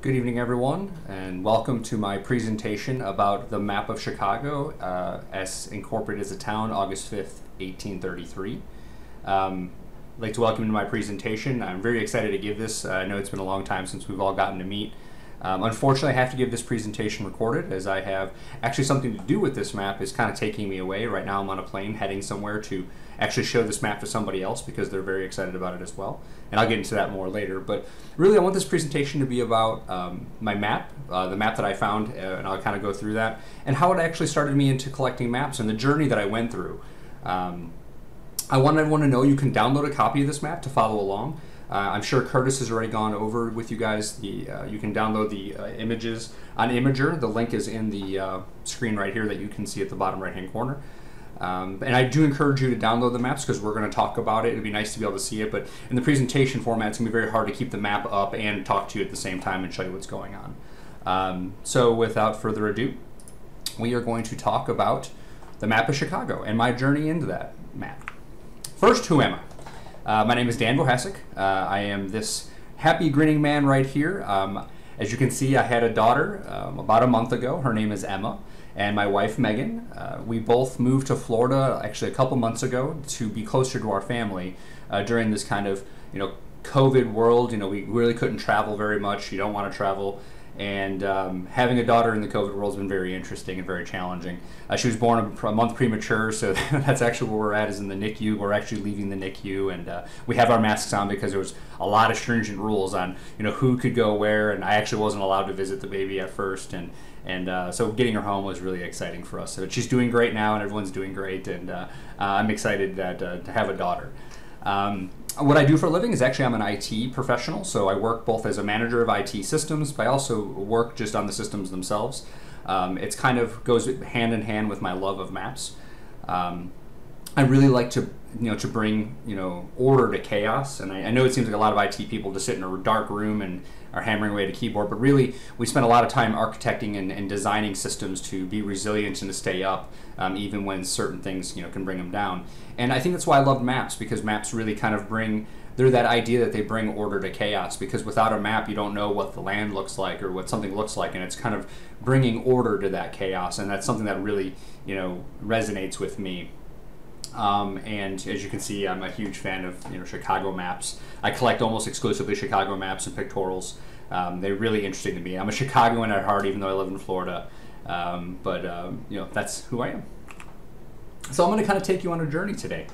Good evening, everyone, and welcome to my presentation about the map of Chicago as incorporated as a town, August 5th, 1833. I'd like to welcome you to my presentation. I'm very excited to give this. I know it's been a long time since we've all gotten to meet. Unfortunately, I have to give this presentation recorded as I have actually something to do with this map is kind of taking me away. Right now I'm on a plane heading somewhere to actually show this map to somebody else because they're very excited about it as well. And I'll get into that more later. But really I want this presentation to be about my map, the map that I found, and I'll kind of go through that, and how it actually started me into collecting maps and the journey that I went through. I want everyone to know you can download a copy of this map to follow along. I'm sure Curtis has already gone over with you guys. You can download the images on Imager. The link is in the screen right here that you can see at the bottom right-hand corner. And I do encourage you to download the maps because we're going to talk about it. It'd be nice to be able to see it, but in the presentation format, it's going to be very hard to keep the map up and talk to you at the same time and show you what's going on. So without further ado, we are going to talk about the map of Chicago and my journey into that map. First, who am I? My name is Dan Vohasek. I am this happy grinning man right here. As you can see, I had a daughter about a month ago. Her name is Emma, and my wife Megan. We both moved to Florida actually a couple months ago to be closer to our family during this kind of COVID world. We really couldn't travel very much. You don't want to travel. And having a daughter in the COVID world has been very interesting and very challenging. She was born a month premature, so that's actually where we're at, is in the NICU. We're actually leaving the NICU, and we have our masks on because there was a lot of stringent rules on who could go where, and I actually wasn't allowed to visit the baby at first, and so getting her home was really exciting for us. But she's doing great now, and everyone's doing great, and I'm excited that to have a daughter. What I do for a living is actually I'm an IT professional, so I work both as a manager of IT systems, but I also work just on the systems themselves. It's kind of goes hand in hand with my love of maps. I really like to bring order to chaos, and I know it seems like a lot of IT people just sit in a dark room and are hammering away at a keyboard, but really we spend a lot of time architecting and designing systems to be resilient and to stay up, even when certain things can bring them down. And I think that's why I love maps, because maps really kind of they're that idea that they bring order to chaos, because without a map you don't know what the land looks like or what something looks like, and it's kind of bringing order to that chaos, and that's something that really resonates with me. And as you can see, I'm a huge fan of Chicago maps. I collect almost exclusively Chicago maps and pictorials. They're really interesting to me. I'm a Chicagoan at heart, even though I live in Florida. But that's who I am. So I'm going to kind of take you on a journey today.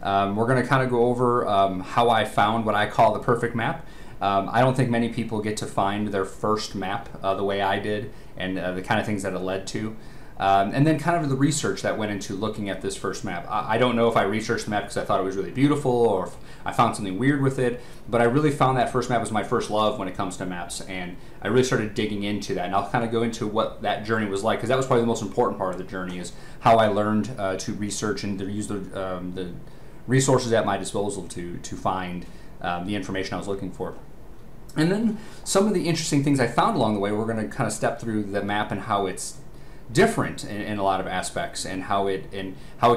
We're going to kind of go over how I found what I call the perfect map. I don't think many people get to find their first map the way I did, and the kind of things that it led to. And then kind of the research that went into looking at this first map. I don't know if I researched the map because I thought it was really beautiful or if I found something weird with it, but I really found that first map was my first love when it comes to maps, and I really started digging into that. And I'll kind of go into what that journey was like, because that was probably the most important part of the journey, is how I learned to research and to use the resources at my disposal to find the information I was looking for. And then some of the interesting things I found along the way, we're going to kind of step through the map and how it's different in a lot of aspects, and how it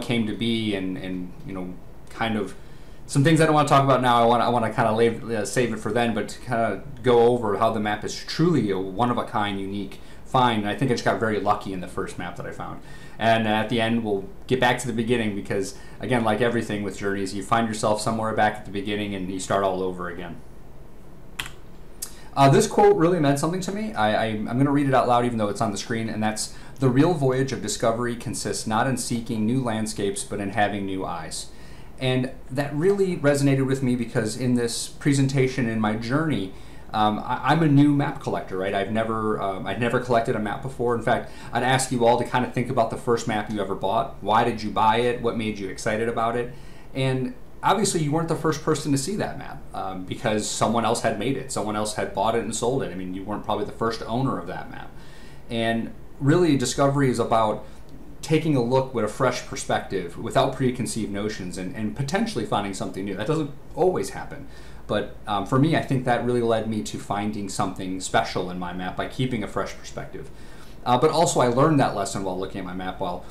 came to be, and kind of some things I don't want to talk about now. I want to kind of save it for then, but to kind of go over how the map is truly a one-of-a-kind, unique find. And I think I just got very lucky in the first map that I found. And at the end, we'll get back to the beginning, because again, like everything with journeys, you find yourself somewhere back at the beginning and you start all over again. This quote really meant something to me. I'm going to read it out loud even though it's on the screen, and that's: "The real voyage of discovery consists not in seeking new landscapes, but in having new eyes." And that really resonated with me, because in this presentation, in my journey, I'm a new map collector, right? I'd never collected a map before. In fact, I'd ask you all to kind of think about the first map you ever bought. Why did you buy it? What made you excited about it? And obviously you weren't the first person to see that map, because someone else had made it. Someone else had bought it and sold it. I mean, you weren't probably the first owner of that map. And really, discovery is about taking a look with a fresh perspective, without preconceived notions, and potentially finding something new. That doesn't always happen. But for me, I think that really led me to finding something special in my map by keeping a fresh perspective. But also I learned that lesson while looking at my map, while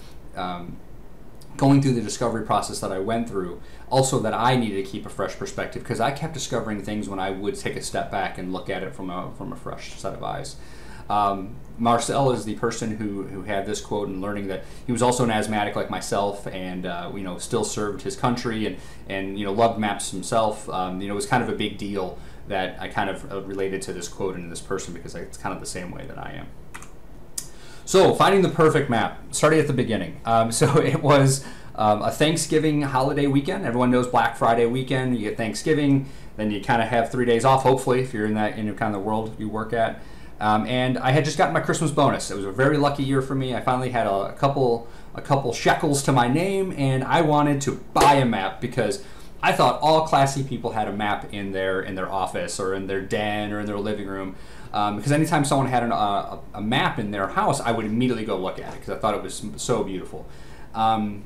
going through the discovery process that I went through, also that I needed to keep a fresh perspective because I kept discovering things when I would take a step back and look at it from a fresh set of eyes. Marcel is the person who had this quote, and learning that he was also an asthmatic like myself, and still served his country and loved maps himself. It was kind of a big deal that I kind of related to this quote and this person because it's kind of the same way that I am. So, finding the perfect map, starting at the beginning. So it was a Thanksgiving holiday weekend. Everyone knows Black Friday weekend. You get Thanksgiving, then you kind of have 3 days off, hopefully, if you're in kind of the world you work at. And I had just gotten my Christmas bonus. It was a very lucky year for me. I finally had a couple shekels to my name, and I wanted to buy a map because I thought all classy people had a map in their office or in their den or in their living room. Because anytime someone had a map in their house, I would immediately go look at it because I thought it was so beautiful. And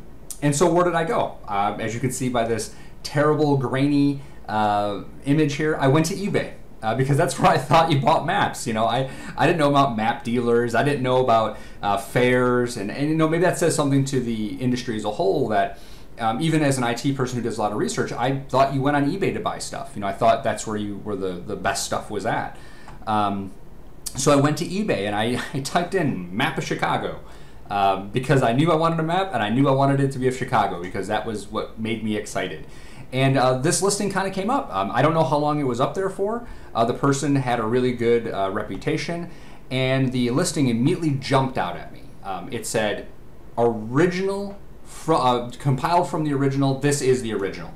so where did I go? As you can see by this terrible grainy image here, I went to eBay. Because that's where I thought you bought maps. I didn't know about map dealers. I didn't know about fairs, and maybe that says something to the industry as a whole. That even as an IT person who does a lot of research, I thought you went on eBay to buy stuff. I thought that's where the best stuff was at. So I went to eBay and I typed in map of Chicago because I knew I wanted a map and I knew I wanted it to be of Chicago because that was what made me excited. And this listing kind of came up. I don't know how long it was up there for. The person had a really good reputation, and the listing immediately jumped out at me. It said, original, compiled from the original, this is the original.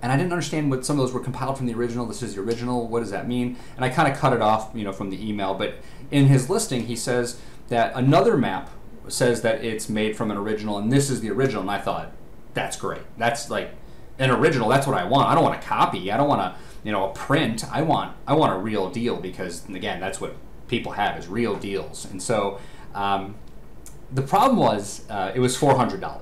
And I didn't understand what some of those were. Compiled from the original, this is the original, what does that mean? And I kind of cut it off from the email. But in his listing, he says that another map says that it's made from an original, and this is the original. And I thought, that's great. That's like an original. That's what I want. I don't want a copy. I don't want a print. I want a real deal because, again, that's what people have is real deals. And so the problem was it was $400.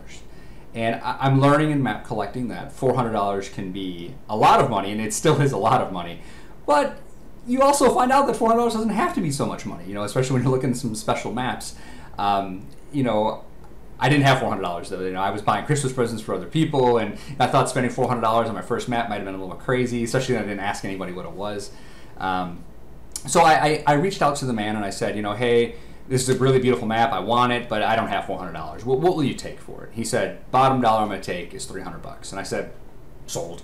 And I'm learning in map collecting that $400 can be a lot of money, and it still is a lot of money. But you also find out that $400 doesn't have to be so much money, especially when you're looking at some special maps. I didn't have $400 though. I was buying Christmas presents for other people, and I thought spending $400 on my first map might have been a little crazy, especially when I didn't ask anybody what it was. So I reached out to the man and I said, hey, this is a really beautiful map. I want it, but I don't have $400. What will you take for it? He said, bottom dollar I'm going to take is $300. And I said, sold.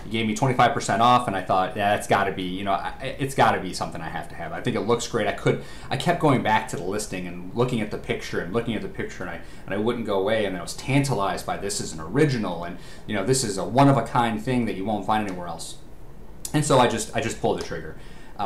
He gave me 25% off, and I thought, yeah, that's got to be, it's got to be something I have to have. I think it looks great. I kept going back to the listing and looking at the picture and looking at the picture, and I wouldn't go away. And I was tantalized by this is an original, and this is a one of a kind thing that you won't find anywhere else. And so I just pulled the trigger.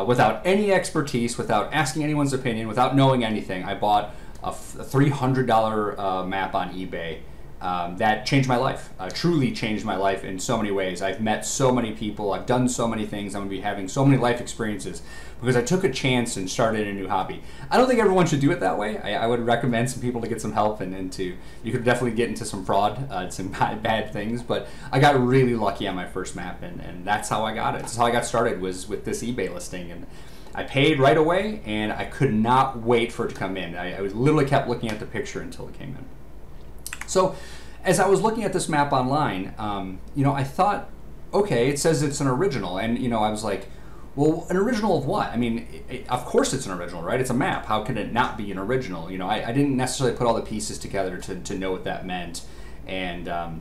Without any expertise, without asking anyone's opinion, without knowing anything, I bought a $300 map on eBay that changed my life, truly changed my life in so many ways. I've met so many people, I've done so many things, I'm going to be having so many life experiences because I took a chance and started a new hobby. I don't think everyone should do it that way. I would recommend some people to get some help and you could definitely get into some fraud, some bad things, but I got really lucky on my first map and that's how I got it. That's how I got started, was with this eBay listing, and I paid right away and I could not wait for it to come in. I literally kept looking at the picture until it came in. So as I was looking at this map online, I thought, okay, it says it's an original. And, I was like, well, an original of what? I mean, of course it's an original, right? It's a map. How can it not be an original? I didn't necessarily put all the pieces together to know what that meant. And, I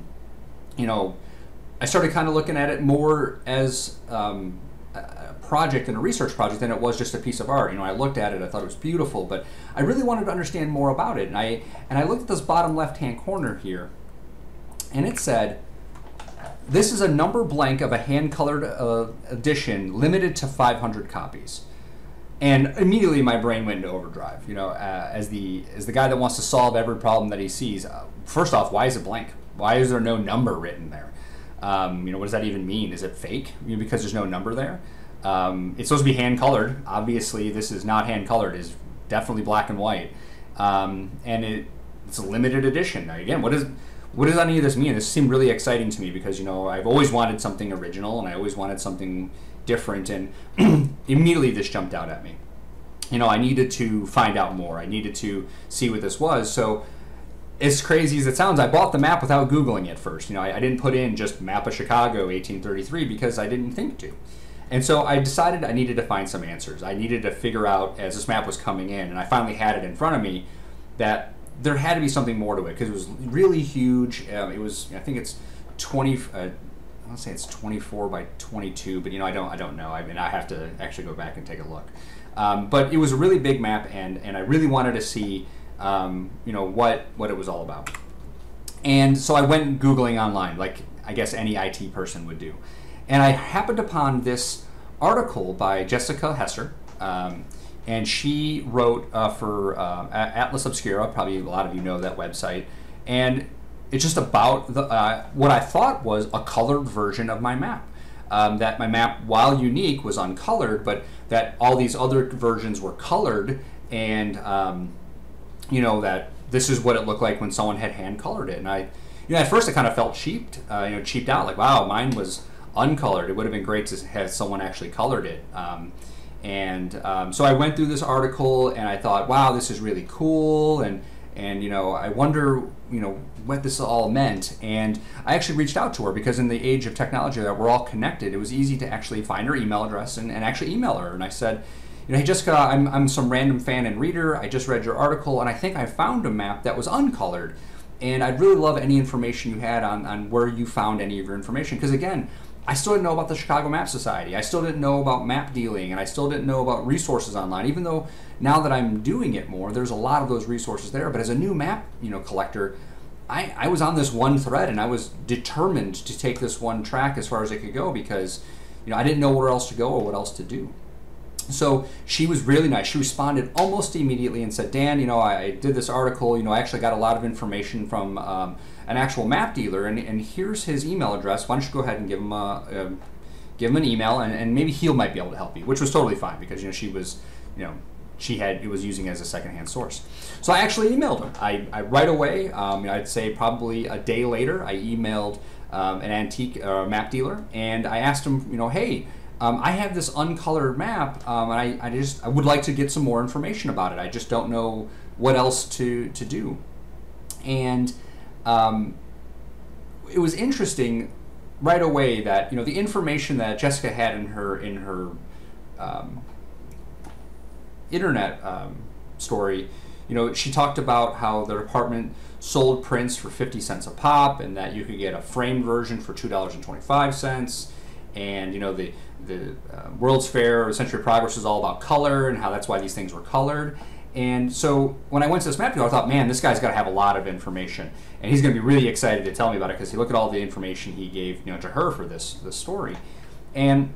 started kind of looking at it more as a project and a research project than it was just a piece of art. I looked at it, I thought it was beautiful, but I really wanted to understand more about it. And I looked at this bottom left-hand corner here, and it said, this is a number blank of a hand-colored edition limited to 500 copies. And immediately my brain went into overdrive. As the guy that wants to solve every problem that he sees, first off, why is it blank? Why is there no number written there? What does that even mean? Is it fake? Because there's no number there? It's supposed to be hand-colored. Obviously, this is not hand-colored. It's definitely black and white. And it's a limited edition. Now, again, what does any of this mean? This seemed really exciting to me because, I've always wanted something original and I always wanted something different, and immediately this jumped out at me. I needed to find out more. I needed to see what this was. So as crazy as it sounds, I bought the map without Googling it first. You know, I didn't put in just map of Chicago 1833 because I didn't think to. And so I decided I needed to find some answers. I needed to figure out, as this map was coming in, and I finally had it in front of me, that there had to be something more to it because it was really huge. It was, I think it's 20. I want to say it's 24 by 22, but you know, I don't know. I mean, I have to actually go back and take a look. But it was a really big map, and I really wanted to see, you know, what it was all about. And so I went Googling online, like I guess any IT person would do. And I happened upon this article by Jessica Hesser, and she wrote for Atlas Obscura. Probably a lot of you know that website. And it's just about what I thought was a colored version of my map. That my map, while unique, was uncolored, but that all these other versions were colored, and you know, that this is what it looked like when someone had hand colored it. And I, you know, at first I kind of felt cheaped, cheaped out. Like, wow, mine was uncolored. It would have been great to have someone actually colored it. So I went through this article and I thought, wow, this is really cool, and you know, I wonder, you know, what this all meant. And I actually reached out to her because in the age of technology that we're all connected, it was easy to actually find her email address and actually email her. And I said, you know, hey Jessica, I'm some random fan and reader. I just read your article and I think I found a map that was uncolored. And I'd really love any information you had on where you found any of your information. Because again, I still didn't know about the Chicago Map Society. I still didn't know about map dealing, and I still didn't know about resources online, even though now that I'm doing it more, there's a lot of those resources there. But as a new map, you know, collector, I was on this one thread, and I was determined to take this one track as far as it could go because, you know, I didn't know where else to go or what else to do. So she was really nice. She responded almost immediately and said, Dan, you know, I did this article, you know, I actually got a lot of information from an actual map dealer, and here's his email address. Why don't you go ahead and give him an email, and maybe he might be able to help you, which was totally fine because, you know, she was, you know, it was using it as a secondhand source. So I actually emailed him. I right away, I'd say probably a day later, I emailed an antique map dealer, and I asked him, you know, hey, I have this uncolored map, and I would like to get some more information about it. I just don't know what else to do. And it was interesting right away that, you know, the information that Jessica had in her internet story, you know, she talked about how the department sold prints for 50 cents a pop, and that you could get a framed version for $2.25, and you know, the World's Fair or Century of Progress is all about color and how that's why these things were colored. And so when I went to this map dealer, I thought, man, this guy's got to have a lot of information, and he's going to be really excited to tell me about it because he looked at all the information he gave, you know, to her for this story. And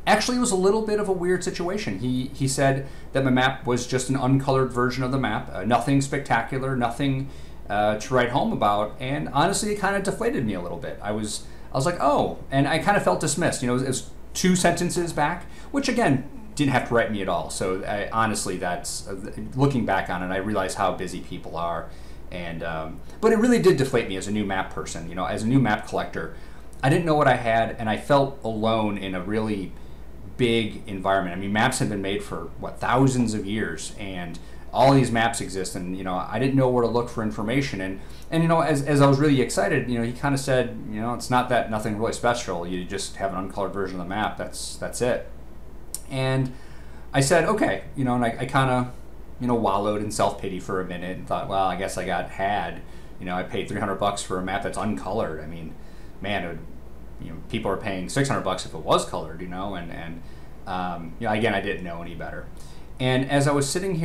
actually, it was a little bit of a weird situation. He said that my map was just an uncolored version of the map, nothing spectacular, nothing to write home about, and honestly, it kind of deflated me a little bit. I was like, oh, and I kind of felt dismissed. You know, it was 2 sentences back, which again, didn't have to write me at all. So honestly, that's looking back on it, I realize how busy people are, and but it really did deflate me as a new map person. You know, as a new map collector, I didn't know what I had, and I felt alone in a really big environment. I mean, maps have been made for thousands of years, and all these maps exist, and you know, I didn't know where to look for information. And you know, as I was really excited, you know, he kind of said, you know, it's not that nothing really special. You just have an uncolored version of the map. That's it. And I said, okay, you know, and I kind of, you know, wallowed in self-pity for a minute and thought, well, I guess I got had. You know, I paid $300 for a map that's uncolored. I mean, man, it would, you know, people are paying $600 if it was colored, you know, and you know, again, I didn't know any better. And as I was sitting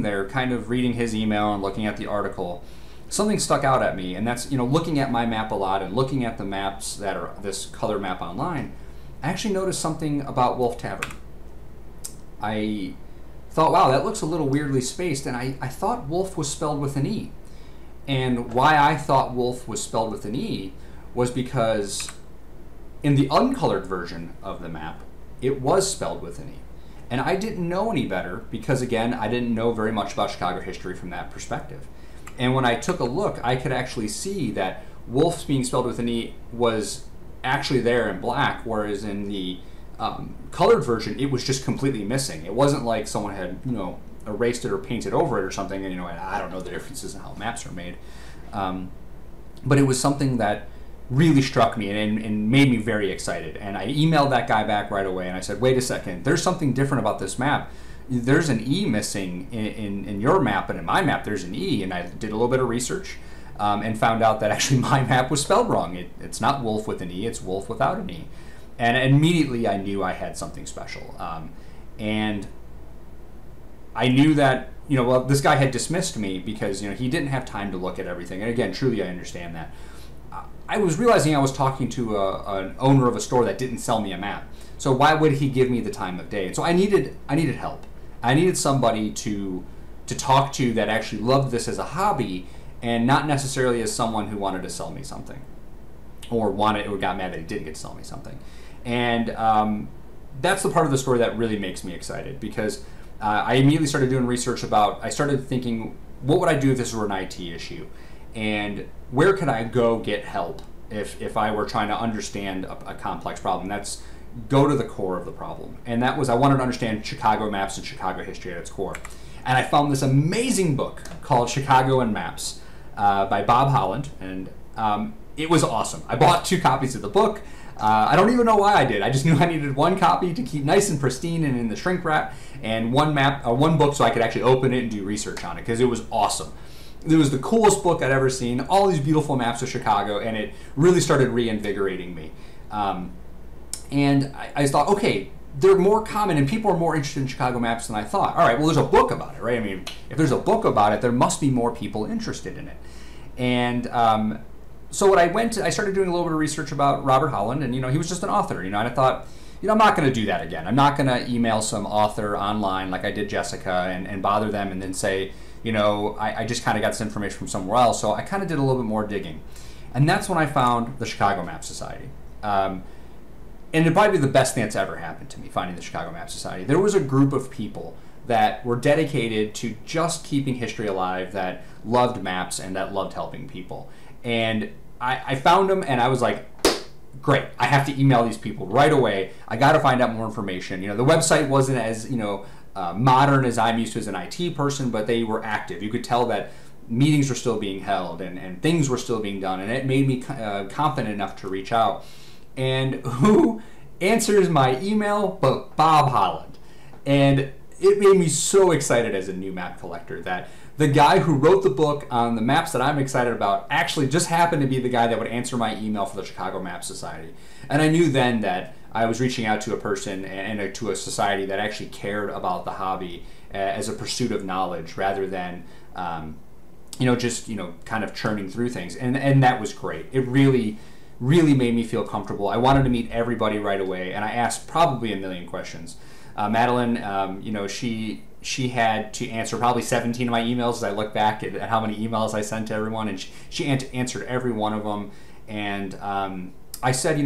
there kind of reading his email and looking at the article, something stuck out at me, and that's, you know, looking at my map a lot and looking at the maps that are this color map online, I actually noticed something about Wolf Tavern. I thought, wow, that looks a little weirdly spaced, and I thought Wolf was spelled with an E. And why I thought Wolf was spelled with an E was because in the uncolored version of the map, it was spelled with an E. And I didn't know any better because, again, I didn't know very much about Chicago history from that perspective. And when I took a look, I could actually see that Wolf being spelled with an E was actually there in black, whereas in the colored version, it was just completely missing. It wasn't like someone had, you know, erased it or painted over it or something. And I don't know the differences in how maps are made, but it was something that really struck me and made me very excited. And I emailed that guy back right away, and I said, wait a second, there's something different about this map. There's an E missing in your map, and in my map there's an E. And I did a little bit of research and found out that actually my map was spelled wrong. It's not wolf with an E, it's wolf without an E. And immediately I knew I had something special. And I knew that, well, this guy had dismissed me because, he didn't have time to look at everything. And again, truly I understand that. I was realizing I was talking to an owner of a store that didn't sell me a map. So why would he give me the time of day? And so I needed help. I needed somebody to talk to that actually loved this as a hobby and not necessarily as someone who wanted to sell me something or got mad that he didn't get to sell me something. And that's the part of the story that really makes me excited, because I immediately started doing research I started thinking, what would I do if this were an IT issue? And where could I go get help if I were trying to understand a complex problem? That's go to the core of the problem. And that was, I wanted to understand Chicago maps and Chicago history at its core. And I found this amazing book called Chicago and Maps by Bob Holland. And it was awesome. I bought 2 copies of the book. I don't even know why I did. I just knew I needed 1 copy to keep nice and pristine and in the shrink wrap, and 1 book so I could actually open it and do research on it, because it was awesome. It was the coolest book I'd ever seen, all these beautiful maps of Chicago, and it really started reinvigorating me. And I thought, okay, they're more common and people are more interested in Chicago maps than I thought. All right, well, there's a book about it, right? I mean, if there's a book about it, there must be more people interested in it. And so what I started doing a little bit of research about Robert Holland, and, he was just an author, and I thought, I'm not going to do that again. I'm not going to email some author online like I did Jessica and bother them and then say, I just kind of got this information from somewhere else. So I kind of did a little bit more digging. And that's when I found the Chicago Map Society. And it'd probably be the best thing that's ever happened to me, finding the Chicago Map Society. There was a group of people that were dedicated to just keeping history alive, that loved maps and that loved helping people. And I found them, and I was like, great, I have to email these people right away. I got to find out more information. The website wasn't as, modern as I'm used to as an IT person, but they were active. You could tell that meetings were still being held and things were still being done, and it made me confident enough to reach out. And who answers my email but Bob Holland? And it made me so excited as a new map collector that the guy who wrote the book on the maps that I'm excited about actually just happened to be the guy that would answer my email for the Chicago Map Society. And I knew then that I was reaching out to a person and to a society that actually cared about the hobby as a pursuit of knowledge rather than, just kind of churning through things. And that was great. It really made me feel comfortable. I wanted to meet everybody right away, and I asked probably a million questions. Madeline, she had to answer probably 17 of my emails as I look back at how many emails I sent to everyone, and she answered every one of them. And I said,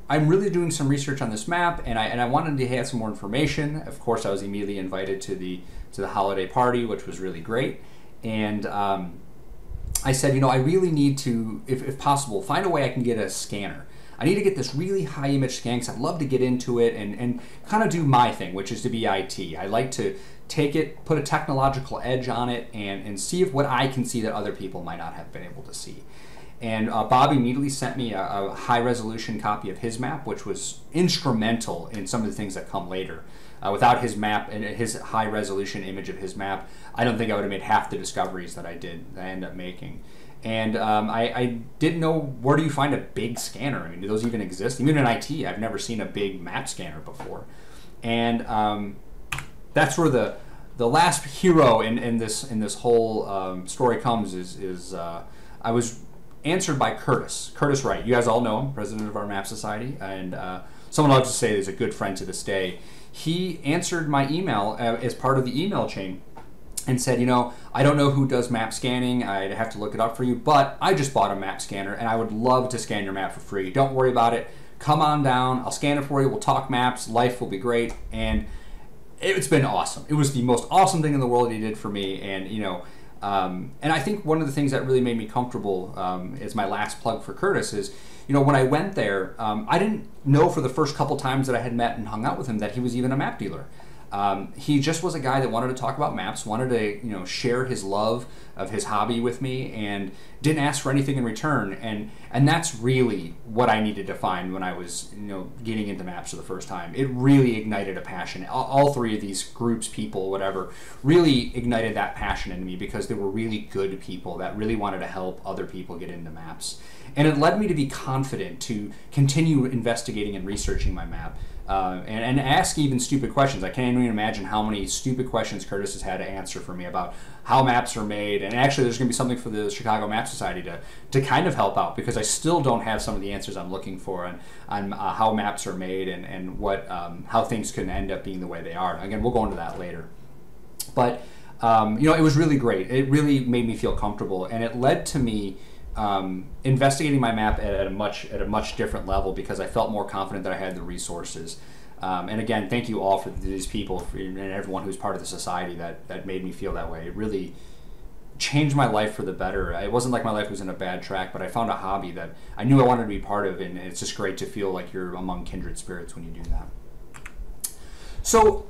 I'm really doing some research on this map, and I wanted to have some more information. Of course, I was immediately invited to the holiday party, which was really great. And I said, I really need to, if possible, find a way I can get a scanner. I need to get this really high image scan because I'd love to get into it and kind of do my thing, which is to be IT. I like to take it, put a technological edge on it, and see if what I can see that other people might not have been able to see. And Bob immediately sent me a high resolution copy of his map, which was instrumental in some of the things that come later. Without his map and his high resolution image of his map, I don't think I would have made half the discoveries that I ended up making. And I didn't know, where do you find a big scanner? I mean, do those even exist? Even in IT, I've never seen a big map scanner before. And that's where the last hero in this whole story comes is I was answered by Curtis Wright. You guys all know him, president of our Map Society, and someone I like to say is a good friend to this day. He answered my email as part of the email chain and said, I don't know who does map scanning. I'd have to look it up for you, but I just bought a map scanner and I would love to scan your map for free. Don't worry about it. Come on down. I'll scan it for you. We'll talk maps. Life will be great. And it's been awesome. It was the most awesome thing in the world he did for me. And, and I think one of the things that really made me comfortable is my last plug for Curtis is, when I went there, I didn't know for the first couple times that I had met and hung out with him that he was even a map dealer. He just was a guy that wanted to talk about maps, wanted to share his love of his hobby with me, and didn't ask for anything in return. And that's really what I needed to find when I was getting into maps for the first time. It really ignited a passion. All three of these groups, people, whatever, really ignited that passion in me because they were really good people that really wanted to help other people get into maps. And it led me to be confident to continue investigating and researching my map. And ask even stupid questions. I can't even imagine how many stupid questions Curtis has had to answer for me about how maps are made. And actually, there's going to be something for the Chicago Map Society to kind of help out, because I still don't have some of the answers I'm looking for on how maps are made and what how things can end up being the way they are. Again, we'll go into that later. But it was really great. It really made me feel comfortable, and it led to me investigating my map at a much different level, because I felt more confident that I had the resources. And again, thank you all for these people and everyone who's part of the society that made me feel that way. It really changed my life for the better. It wasn't like my life was in a bad track, but I found a hobby that I knew I wanted to be part of, and it's just great to feel like you're among kindred spirits when you do that. So,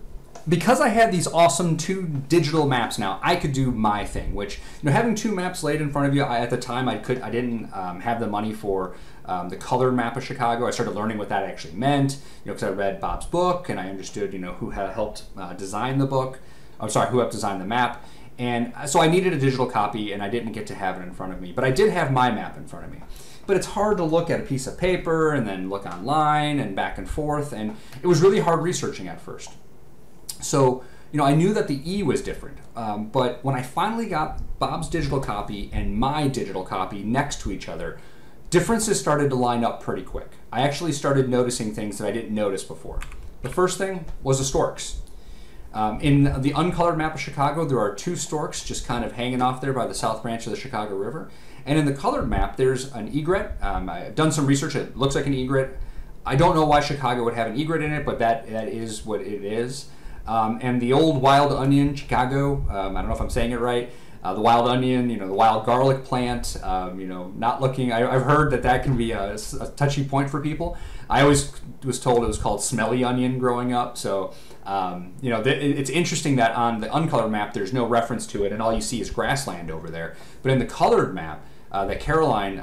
because I had these awesome 2 digital maps now, I could do my thing, which, having 2 maps laid in front of you, at the time I didn't have the money for the colored map of Chicago. I started learning what that actually meant, because I read Bob's book and I understood, who had helped design the book. I'm sorry, who helped design the map. And so I needed a digital copy, and I didn't get to have it in front of me. But I did have my map in front of me. But it's hard to look at a piece of paper and then look online and back and forth, and it was really hard researching at first. So, I knew that the E was different, but when I finally got Bob's digital copy and my digital copy next to each other, differences started to line up pretty quick. I actually started noticing things that I didn't notice before. The first thing was the storks. In the uncolored map of Chicago, there are 2 storks just kind of hanging off there by the south branch of the Chicago River. And in the colored map, there's an egret. I've done some research. It looks like an egret. I don't know why Chicago would have an egret in it, but that is what it is. And the old wild onion, Chicago, I don't know if I'm saying it right, the wild onion, the wild garlic plant, not looking, I've heard that can be a touchy point for people. I always was told it was called smelly onion growing up, so, it's interesting that on the uncolored map there's no reference to it, and all you see is grassland over there. But in the colored map that Caroline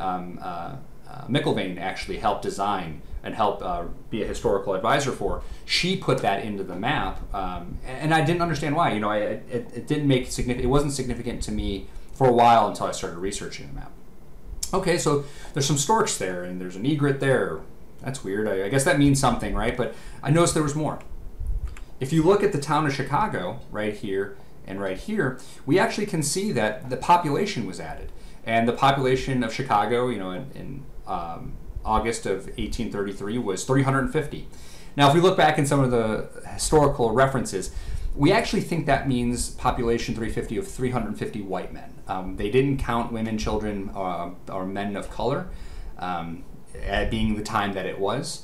McIlvaine actually helped design and help be a historical advisor for, she put that into the map, and I didn't understand why. It didn't make it wasn't significant to me for a while until I started researching the map. Okay, so there's some storks there, and there's an egret there. That's weird. I guess that means something, right? But I noticed there was more. If you look at the town of Chicago, right here and right here, we actually can see that the population was added, and the population of Chicago, in August of 1833 was 350. Now, if we look back in some of the historical references, we actually think that means population 350 of 350 white men. They didn't count women, children, or men of color, being the time that it was.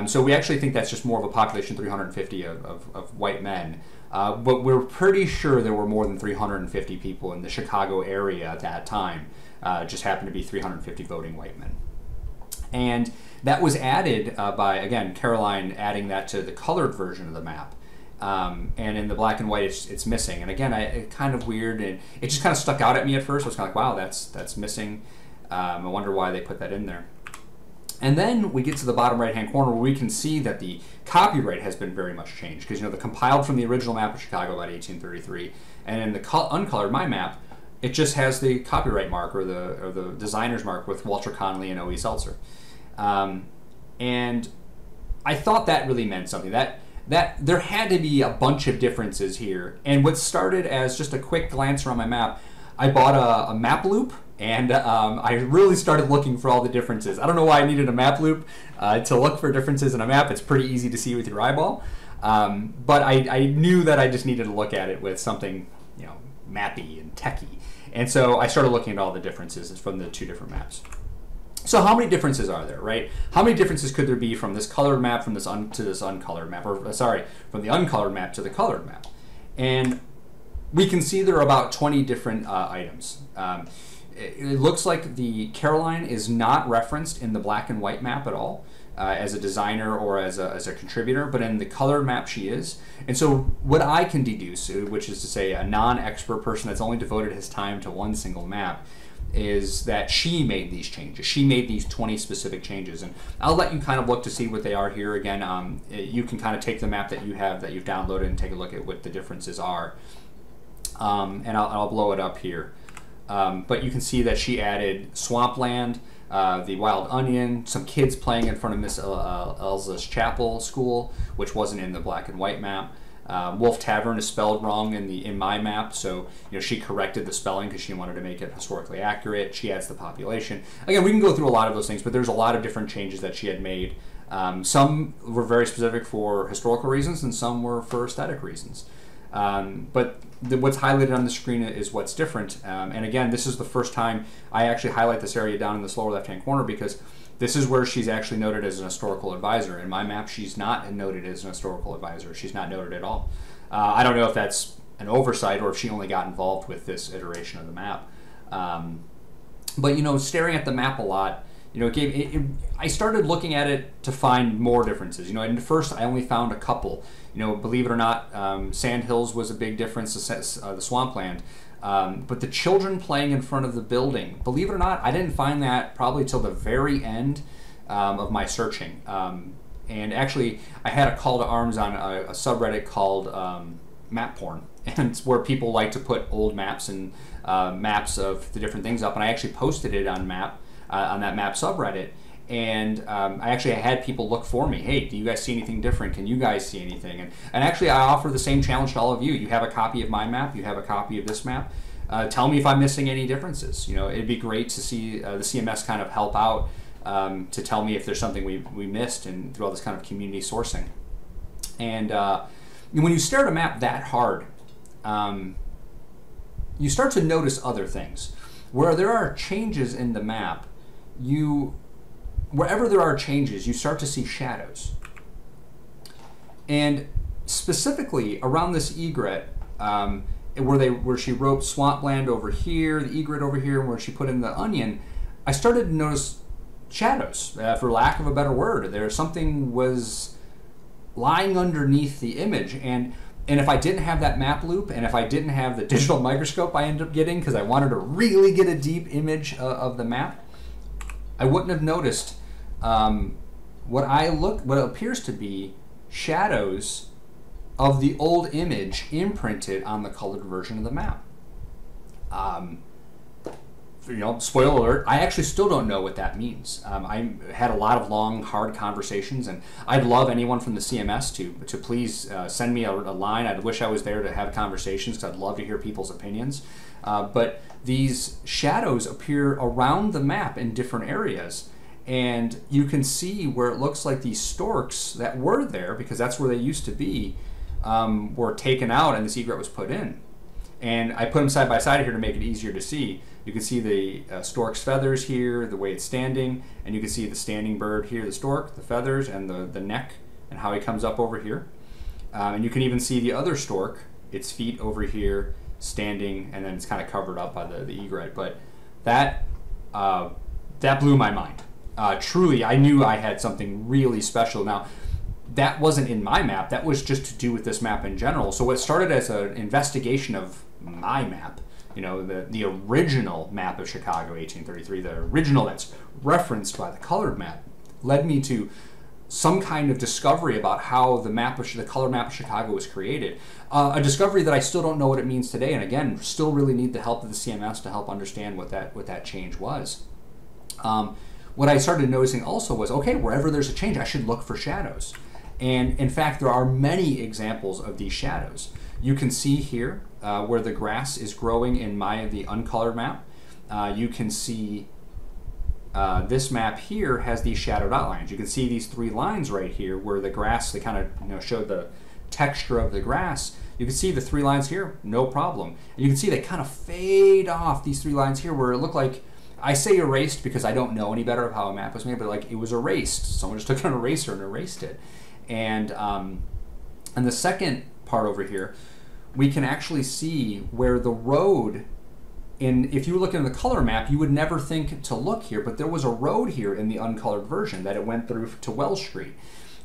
So we actually think that's just more of a population 350 of white men. But we're pretty sure there were more than 350 people in the Chicago area at that time. Just happened to be 350 voting white men. And that was added by, again, Caroline adding that to the colored version of the map. And in the black and white, it's missing. And again, it's kind of weird, and it just kind of stuck out at me at first. I was kind of like, wow, that's missing. I wonder why they put that in there. And then we get to the bottom right-hand corner where we can see that the copyright has been very much changed, because the compiled from the original map of Chicago about 1833, and in the uncolored my map, it just has the copyright mark or the designer's mark with Walter Connolly and O.E. Seltzer. And I thought that really meant something. That there had to be a bunch of differences here. And what started as just a quick glance around my map, I bought a map loop, and I really started looking for all the differences. I don't know why I needed a map loop to look for differences in a map. It's pretty easy to see with your eyeball. But I knew that I just needed to look at it with something, mappy and techy. And so I started looking at all the differences from the 2 different maps. So how many differences are there, right? How many differences could there be from this colored map to this uncolored map, or sorry, from the uncolored map to the colored map? And we can see there are about 20 different items. It looks like the Caroline is not referenced in the black and white map at all. as a designer or as a contributor, but in the color map she is. And so what I can deduce, which is to say a non-expert person that's only devoted his time to one single map, is that she made these changes. She made these 20 specific changes, and I'll let you kind of look to see what they are here. Again, you can kind of take the map that you have, that you've downloaded, and take a look at what the differences are. And I'll blow it up here. But you can see that she added swampland, the wild onion, some kids playing in front of Miss Elsa's chapel school, which wasn't in the black and white map. Wolf Tavern is spelled wrong in my map, so she corrected the spelling because she wanted to make it historically accurate. She adds the population. Again, we can go through a lot of those things, but there's a lot of different changes that she had made. Some were very specific for historical reasons, and some were for aesthetic reasons. But what's highlighted on the screen is what's different. And again, this is the first time I actually highlight this area down in this lower left-hand corner, because this is where she's actually noted as an historical advisor. In my map, she's not noted as an historical advisor. She's not noted at all. I don't know if that's an oversight or if she only got involved with this iteration of the map. But staring at the map a lot, I started looking at it to find more differences. And at first I only found a couple. Believe it or not, Sand Hills was a big difference, the swampland. But the children playing in front of the building, believe it or not, I didn't find that probably till the very end of my searching. And actually, I had a call to arms on a subreddit called Map Porn, and it's where people like to put old maps and maps of the different things up. And I actually posted it on that map subreddit. And I actually had people look for me. Hey, do you guys see anything different? Can you guys see anything? And actually, I offer the same challenge to all of you. You have a copy of my map. You have a copy of this map. Tell me if I'm missing any differences. It'd be great to see the CMS kind of help out to tell me if there's something we missed, and through all this kind of community sourcing. And when you stare at a map that hard, you start to notice other things. Where there are changes in the map, wherever there are changes, you start to see shadows. And specifically around this egret, where she wrote swampland over here, the egret over here, where she put in the onion, I started to notice shadows, for lack of a better word. Something was lying underneath the image. And if I didn't have that map loop, and if I didn't have the digital microscope I ended up getting, because I wanted to really get a deep image of the map, I wouldn't have noticed what appears to be shadows of the old image imprinted on the colored version of the map. Spoiler alert, I actually still don't know what that means. I had a lot of long, hard conversations, and I'd love anyone from the CMS to please send me a line. I wish I was there to have conversations, because I'd love to hear people's opinions. But these shadows appear around the map in different areas, and you can see where it looks like these storks that were there, because that's where they used to be, were taken out and this egret was put in. And I put them side by side here to make it easier to see. You can see the stork's feathers here, the way it's standing, and you can see the standing bird here, the stork, the feathers, and the neck, and how he comes up over here. And you can even see the other stork, its feet over here, standing, and then it's kind of covered up by the egret. But that blew my mind. Truly, I knew I had something really special. Now, that wasn't in my map. That was just to do with this map in general. So what started as an investigation of my map, the original map of Chicago, 1833, the original that's referenced by the colored map, led me to some kind of discovery about how the color map of Chicago was created. A discovery that I still don't know what it means today, and again, still really need the help of the CMS to help understand what that change was. What I started noticing also was, okay, wherever there's a change, I should look for shadows. And in fact, there are many examples of these shadows. You can see here where the grass is growing in the uncolored map. You can see this map here has these shadowed outlines. You can see these three lines right here where the grass, they kind of show the texture of the grass. You can see the three lines here, no problem. And you can see they kind of fade off, these three lines here, where it looked like, I say erased because I don't know any better of how a map was made, but like it was erased. Someone just took an eraser and erased it. And the second part over here, we can actually see where the road And if you look in the color map, you would never think to look here, but there was a road here in the uncolored version that it went through to Wells Street.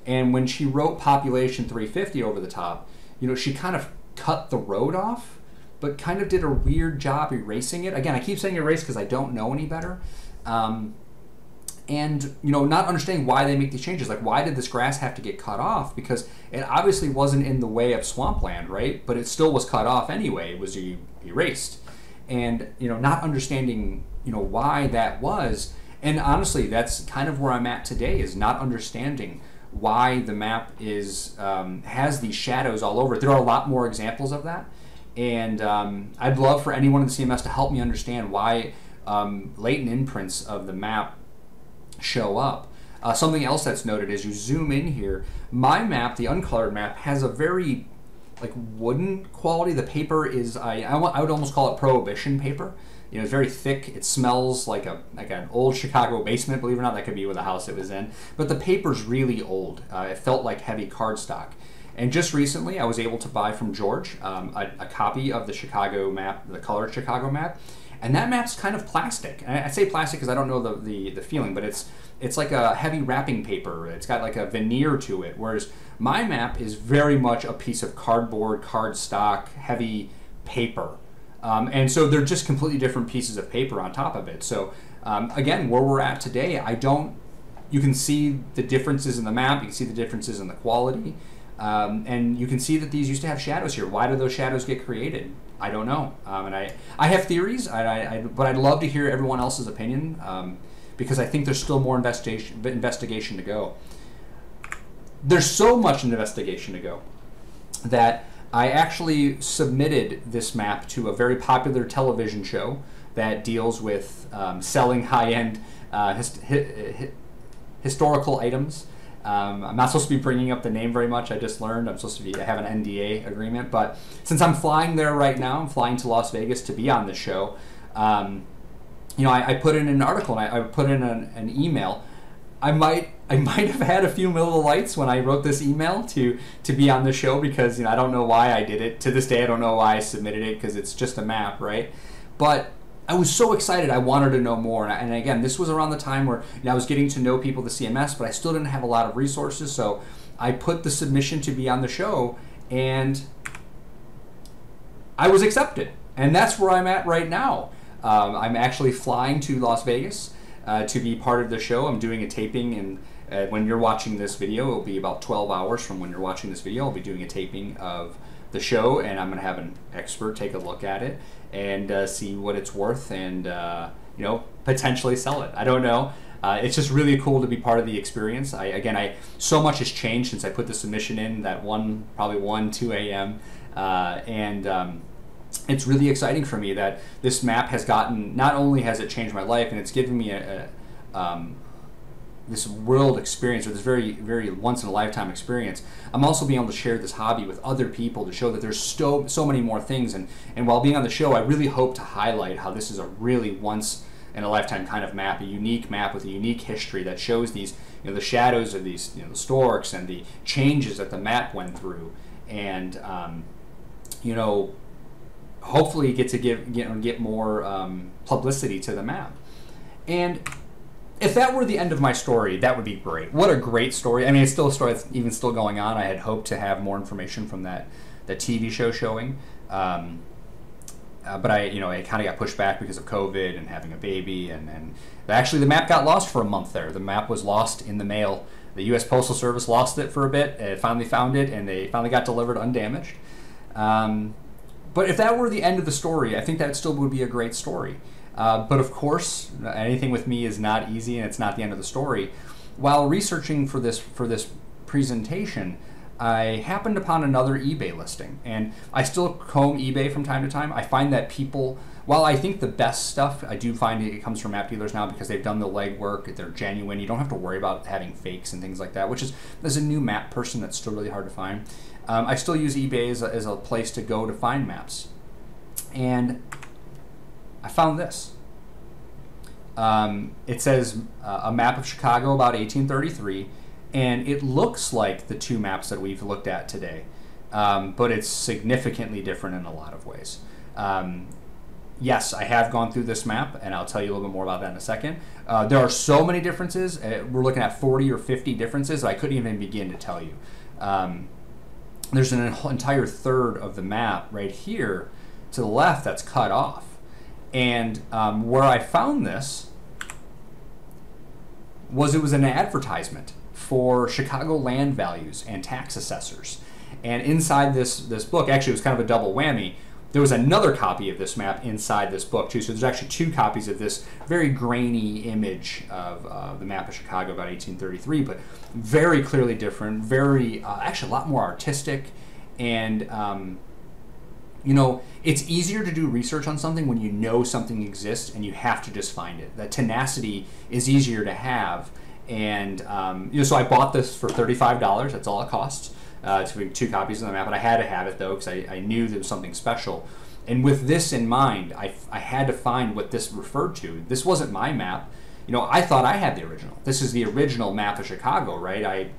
And when she wrote population 350 over the top, you know, she kind of cut the road off, but kind of did a weird job erasing it. Again, I keep saying erase because I don't know any better. And, you know, not understanding why they make these changes. Like, why did this grass have to get cut off? Because it obviously wasn't in the way of swampland, right? But it still was cut off anyway. It was erased. And, you know, not understanding, you know, why that was. And honestly, that's kind of where I'm at today, is not understanding why the map is has these shadows all over it. There are a lot more examples of that. And I'd love for anyone in the CMS to help me understand why latent imprints of the map show up. Something else that's noted is you zoom in here. My map, the uncolored map, has a very like wooden quality. The paper is I would almost call it prohibition paper. You know, it's very thick. It smells like an old Chicago basement. Believe it or not, that could be with the house it was in. But the paper's really old. It felt like heavy cardstock. And just recently, I was able to buy from George a copy of the Chicago map, the colored Chicago map. And that map's kind of plastic. And I say plastic because I don't know the feeling, but it's like a heavy wrapping paper. It's got like a veneer to it, whereas my map is very much a piece of cardboard, cardstock, heavy paper. And so they're just completely different pieces of paper on top of it. So again, where we're at today, you can see the differences in the map, you can see the differences in the quality, and you can see that these used to have shadows here. Why do those shadows get created? I don't know, and I have theories, but I'd love to hear everyone else's opinion, because I think there's still more investigation to go. There's so much investigation to go that I actually submitted this map to a very popular television show that deals with selling high-end historical items. I'm not supposed to be bringing up the name very much. I just learned I have an NDA agreement. But since I'm flying there right now, I'm flying to Las Vegas to be on the show. You know, I put in an article and I put in an email. I might have had a few Miller Lights when I wrote this email to be on the show, because, you know, I don't know why I did it. To this day, I don't know why I submitted it, because it's just a map, right? But I was so excited. I wanted to know more. And again, this was around the time where, you know, I was getting to know people at the CMS, but I still didn't have a lot of resources. So I put the submission to be on the show, and I was accepted. And that's where I'm at right now. I'm actually flying to Las Vegas to be part of the show. I'm doing a taping, and when you're watching this video, it'll be about 12 hours from when you're watching this video. I'll be doing a taping of the show, and I'm going to have an expert take a look at it and see what it's worth, and you know, potentially sell it. I don't know. It's just really cool to be part of the experience. So much has changed since I put the submission in that probably 2 a.m. It's really exciting for me that this map has gotten, not only has it changed my life and it's given me this world experience, or this very, very once-in-a-lifetime experience, I'm also being able to share this hobby with other people to show that there's so many more things. And while being on the show, I really hope to highlight how this is a really once-in-a-lifetime kind of map, a unique map with a unique history that shows these, you know, the shadows of these, you know, the storks and the changes that the map went through, and you know, hopefully get to get more publicity to the map. And if that were the end of my story, that would be great. What a great story. I mean, it's still a story that's even still going on. I had hoped to have more information from the TV show showing. But it kind of got pushed back because of COVID and having a baby. And actually, the map got lost for a month there. The map was lost in the mail. The U.S. Postal Service lost it for a bit. It finally found it, and they finally got delivered undamaged. But if that were the end of the story, I think that still would be a great story. But of course, anything with me is not easy, and it's not the end of the story. While researching for this presentation, I happened upon another eBay listing, and I still comb eBay from time to time. I find that people, while I think the best stuff, I do find it comes from map dealers now, because they've done the legwork, they're genuine, you don't have to worry about having fakes and things like that, which is, as a new map person, that's still really hard to find. I still use eBay as a place to go to find maps. And I found this. It says a map of Chicago about 1833, and it looks like the two maps that we've looked at today, but it's significantly different in a lot of ways. yes, I have gone through this map, and I'll tell you a little bit more about that in a second. There are so many differences. We're looking at 40 or 50 differences that I couldn't even begin to tell you. There's an entire third of the map right here to the left that's cut off. And where I found this was it was an advertisement for Chicago land values and tax assessors. And inside this book, actually it was kind of a double whammy, there was another copy of this map inside this book too. So there's actually two copies of this very grainy image of the map of Chicago about 1833, but very clearly different, very, actually a lot more artistic. And, you know, it's easier to do research on something when you know something exists and you have to just find it. That tenacity is easier to have. And, you know, so I bought this for $35. That's all it costs. To make two copies of the map, but I had to have it though because I knew there was something special. And with this in mind, I had to find what this referred to. This wasn't my map. You know, I thought I had the original. This is the original map of Chicago, right?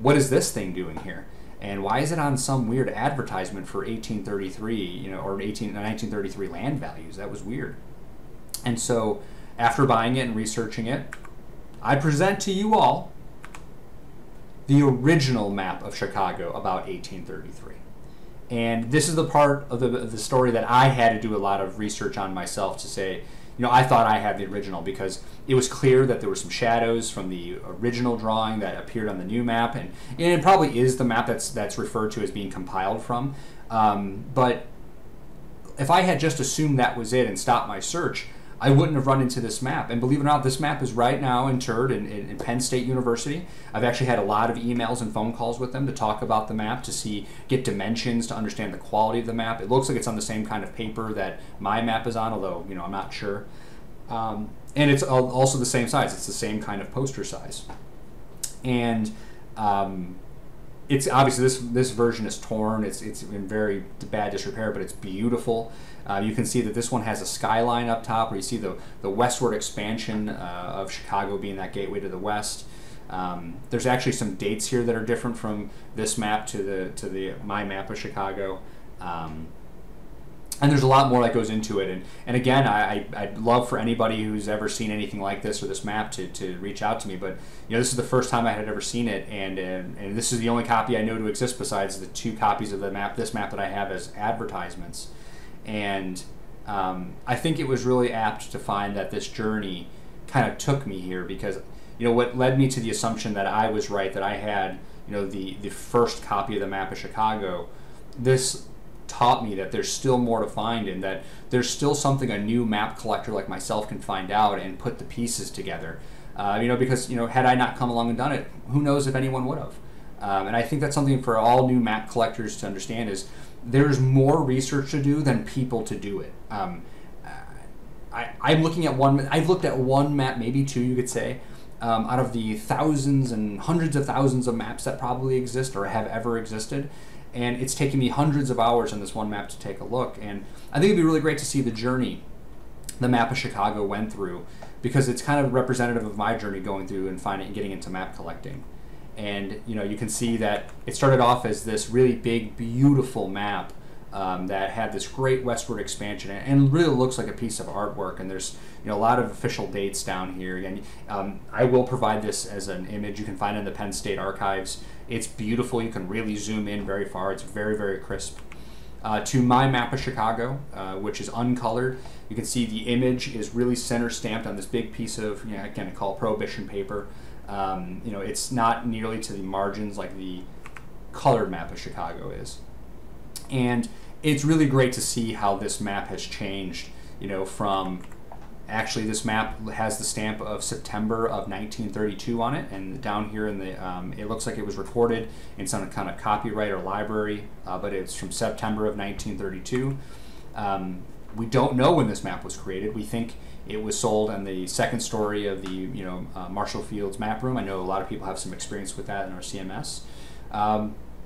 What is this thing doing here? And why is it on some weird advertisement for 1833, you know, or 1933 land values? That was weird. And so after buying it and researching it, I present to you all the original map of Chicago about 1833. And this is the part of the story that I had to do a lot of research on myself to say, you know, I thought I had the original because it was clear that there were some shadows from the original drawing that appeared on the new map, and it probably is the map that's referred to as being compiled from. But if I had just assumed that was it and stopped my search, I wouldn't have run into this map. And believe it or not, this map is right now interred in Penn State University. I've actually had a lot of emails and phone calls with them to talk about the map, to get dimensions, to understand the quality of the map. It looks like it's on the same kind of paper that my map is on, although, you know, I'm not sure. And it's also the same size. It's the same kind of poster size. And it's obviously this version is torn. It's in very bad disrepair, but it's beautiful. You can see that this one has a skyline up top where you see the westward expansion of Chicago being that gateway to the west. There's actually some dates here that are different from this map to my map of Chicago. And there's a lot more that goes into it. And again, I'd love for anybody who's ever seen anything like this or this map to reach out to me. But you know, this is the first time I had ever seen it, and this is the only copy I know to exist besides the two copies of this map that I have as advertisements. And I think it was really apt to find that this journey kind of took me here because, you know, what led me to the assumption that I was right, that I had, you know, the first copy of the map of Chicago. This taught me that there's still more to find, and that there's still something a new map collector like myself can find out and put the pieces together. You know, because, you know, had I not come along and done it, who knows if anyone would have. And I think that's something for all new map collectors to understand is there's more research to do than people to do it. I'm looking at one. I've looked at one map, maybe two, you could say, out of the thousands and hundreds of thousands of maps that probably exist or have ever existed. And it's taken me hundreds of hours on this one map to take a look. And I think it'd be really great to see the journey the map of Chicago went through, because it's kind of representative of my journey going through and finding and getting into map collecting. And you know, you can see that it started off as this really big, beautiful map that had this great westward expansion, and really looks like a piece of artwork. And there's, you know, a lot of official dates down here. And I will provide this as an image. You can find it in the Penn State archives. It's beautiful. You can really zoom in very far. It's very, very crisp. To my map of Chicago, which is uncolored, you can see the image is really center stamped on this big piece of, you know, again, I call prohibition paper. You know, it's not nearly to the margins like the colored map of Chicago is. And it's really great to see how this map has changed, you know, from, actually this map has the stamp of September of 1932 on it, and down here in the, it looks like it was recorded in some kind of copyright or library, but it's from September of 1932. We don't know when this map was created. We think it was sold on the second story of the, you know, Marshall Field's map room. I know a lot of people have some experience with that in our CMS.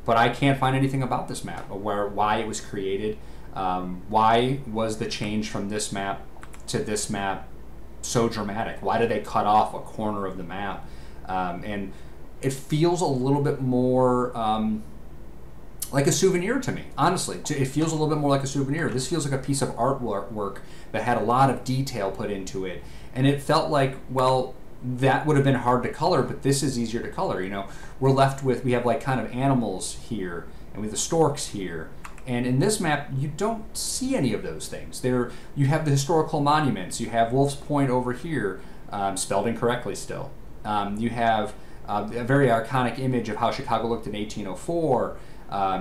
But I can't find anything about this map, or why it was created. Why was the change from this map to this map so dramatic? Why did they cut off a corner of the map? And it feels a little bit more like a souvenir to me, honestly. It feels a little bit more like a souvenir. This feels like a piece of artwork that had a lot of detail put into it. And it felt like, well, that would have been hard to color, but this is easier to color. You know, we're left with, we have like kind of animals here, and we have the storks here. And in this map, you don't see any of those things. There, you have the historical monuments. You have Wolf's Point over here, spelled incorrectly still. You have a very iconic image of how Chicago looked in 1804.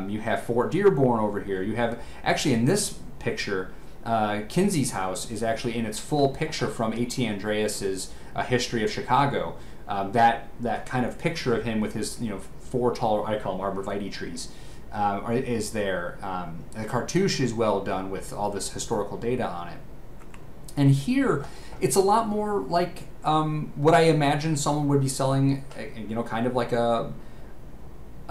You have Fort Dearborn over here. You have, actually in this picture, Kinsey's house is actually in its full picture from A.T. Andreas's History of Chicago. That kind of picture of him with his, you know, 4 tall, I call them arborvitae trees, is there. The cartouche is well done with all this historical data on it. And here, it's a lot more like what I imagine someone would be selling, you know, kind of like a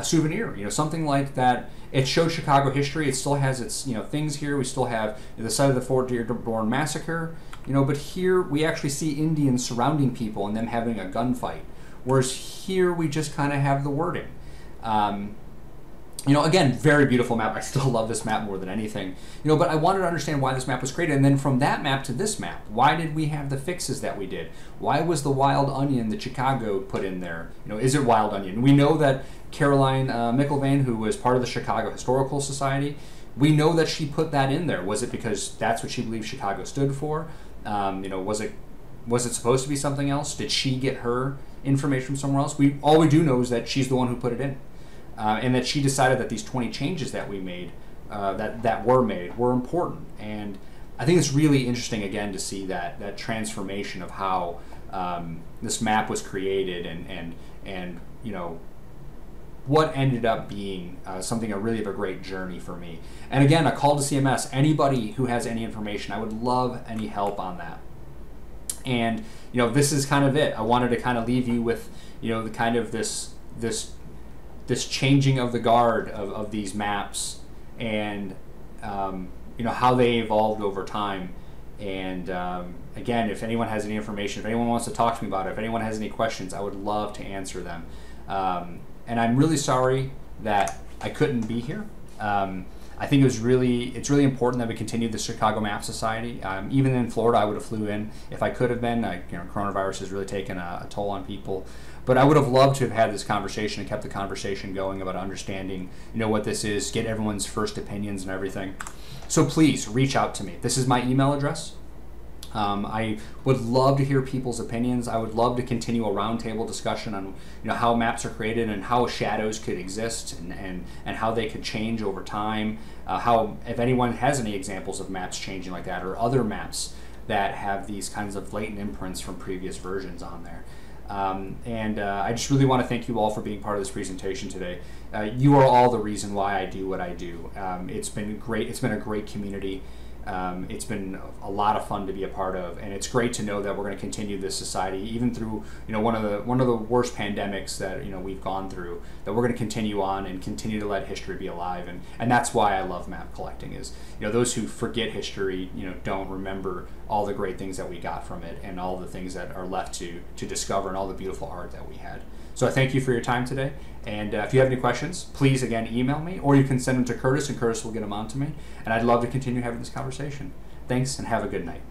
souvenir, you know, something like that. It shows Chicago history. It still has its, you know, things here. We still have the site of the Fort Dearborn massacre, you know, but here we actually see Indians surrounding people and them having a gunfight. Whereas here we just kind of have the wording. You know, again, very beautiful map. I still love this map more than anything. You know, but I wanted to understand why this map was created. And then from that map to this map, why did we have the fixes that we did? Why was the wild onion that Chicago put in there? You know, is it wild onion? We know that Caroline McIlvaine, who was part of the Chicago Historical Society, we know that she put that in there. Was it because that's what she believed Chicago stood for? You know, was it supposed to be something else? Did she get her information from somewhere else? All we do know is that she's the one who put it in. And that she decided that these 20 changes that we made, that were made, were important. And I think it's really interesting, again, to see that transformation of how this map was created and you know, what ended up being something really of a great journey for me. And again, a call to CMS. Anybody who has any information, I would love any help on that. And, you know, this is kind of it. I wanted to kind of leave you with, you know, the kind of this changing of the guard of these maps, and you know, how they evolved over time. And again, if anyone has any information, if anyone wants to talk to me about it, if anyone has any questions, I would love to answer them. And I'm really sorry that I couldn't be here. I think it's really important that we continue the Chicago Map Society. Even in Florida, I would have flew in if I could have been. You know, coronavirus has really taken a toll on people. But I would have loved to have had this conversation and kept the conversation going about understanding, you know, what this is, get everyone's first opinions and everything. So please reach out to me. This is my email address. I would love to hear people's opinions. I would love to continue a roundtable discussion on, you know, how maps are created and how shadows could exist and how they could change over time. How, if anyone has any examples of maps changing like that, or other maps that have these kinds of latent imprints from previous versions on there. I just really want to thank you all for being part of this presentation today. You are all the reason why I do what I do. It's been great. It's been a great community. It's been a lot of fun to be a part of, and it's great to know that we're going to continue this society even through, you know, one of the worst pandemics that, you know, we've gone through. That we're going to continue on and continue to let history be alive, and that's why I love map collecting. Is, you know, those who forget history, you know, don't remember all the great things that we got from it and all the things that are left to discover and all the beautiful art that we had. So I thank you for your time today. And if you have any questions, please, again, email me, or you can send them to Curtis, and Curtis will get them on to me. And I'd love to continue having this conversation. Thanks, and have a good night.